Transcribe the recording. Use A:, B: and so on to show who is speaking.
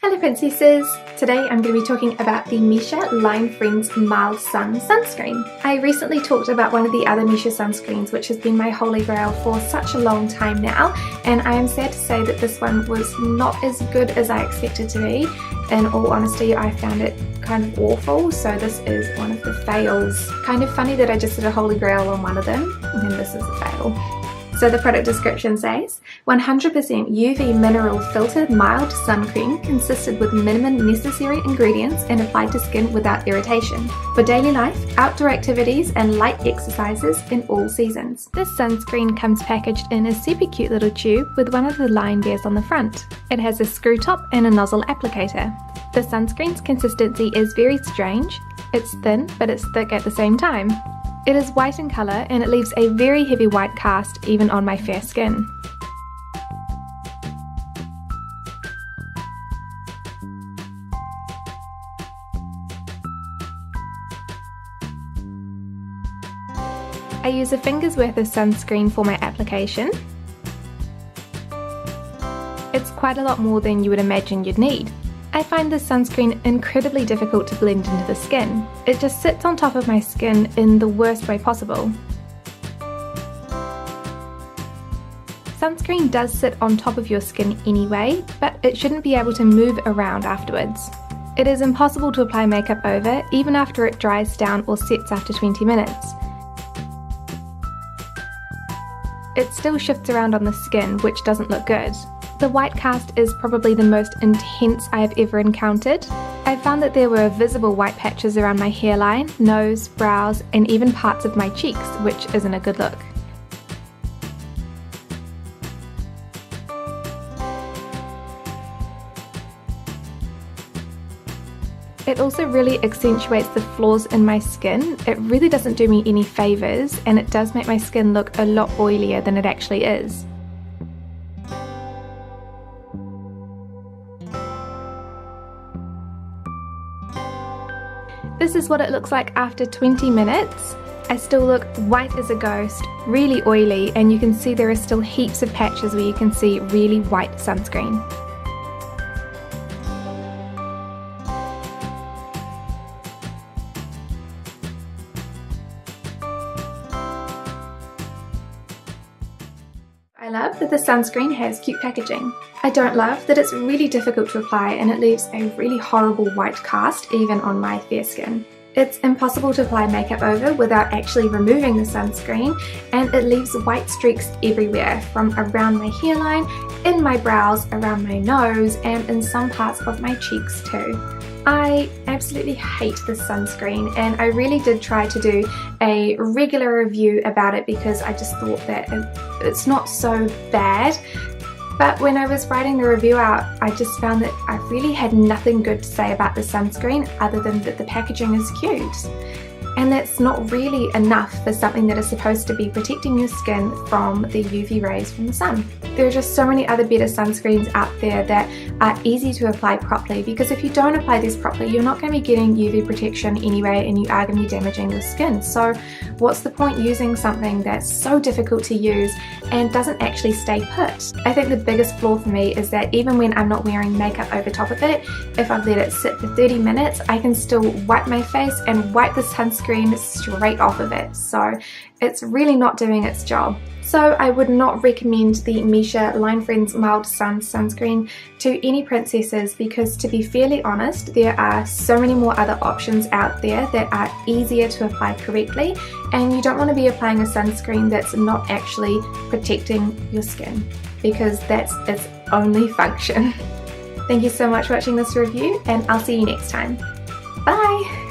A: Hello princesses! Today I'm going to be talking about the Missha Line Friends Mild Sun Sunscreen. I recently talked about one of the other Missha sunscreens which has been my holy grail for such a long time now, and I am sad to say that this one was not as good as I expected to be. In all honesty, I found it kind of awful, so this is one of the fails. Kind of funny that I just did a holy grail on one of them, and then this is a fail. So the product description says, 100% UV mineral filtered mild sun cream consisted with minimum necessary ingredients and applied to skin without irritation. For daily life, outdoor activities and light exercises in all seasons. This sunscreen comes packaged in a super cute little tube with one of the line bears on the front. It has a screw top and a nozzle applicator. The sunscreen's consistency is very strange. It's thin, but it's thick at the same time. It is white in colour and it leaves a very heavy white cast even on my fair skin. I use a finger's worth of sunscreen for my application. It's quite a lot more than you would imagine you'd need. I find this sunscreen incredibly difficult to blend into the skin. It just sits on top of my skin in the worst way possible. Sunscreen does sit on top of your skin anyway, but it shouldn't be able to move around afterwards. It is impossible to apply makeup over, even after it dries down or sets after 20 minutes. It still shifts around on the skin, which doesn't look good. The white cast is probably the most intense I have ever encountered. I found that there were visible white patches around my hairline, nose, brows, and even parts of my cheeks, which isn't a good look. It also really accentuates the flaws in my skin. It really doesn't do me any favours, and it does make my skin look a lot oilier than it actually is. This is what it looks like after 20 minutes. I still look white as a ghost, really oily, and you can see there are still heaps of patches where you can see really white sunscreen. I love that the sunscreen has cute packaging. I don't love that it's really difficult to apply and it leaves a really horrible white cast even on my fair skin. It's impossible to apply makeup over without actually removing the sunscreen, and it leaves white streaks everywhere, from around my hairline, in my brows, around my nose, and in some parts of my cheeks too. I absolutely hate this sunscreen, and I really did try to do a regular review about it because I just thought that it's not so bad. But when I was writing the review out, I just found that I really had nothing good to say about the sunscreen other than that the packaging is cute. And that's not really enough for something that is supposed to be protecting your skin from the UV rays from the sun. There are just so many other better sunscreens out there that are easy to apply properly, because if you don't apply these properly, you're not going to be getting UV protection anyway, and you are going to be damaging your skin. So what's the point using something that's so difficult to use and doesn't actually stay put? I think the biggest flaw for me is that even when I'm not wearing makeup over top of it, if I've let it sit for 30 minutes, I can still wipe my face and wipe the sunscreen straight off of it. So it's really not doing its job. So I would not recommend the Missha Line Friends Mild Sun Sunscreen to any princesses, because to be fairly honest, there are so many more other options out there that are easier to apply correctly, and you don't want to be applying a sunscreen that's not actually protecting your skin, because that's its only function. Thank you so much for watching this review, and I'll see you next time. Bye!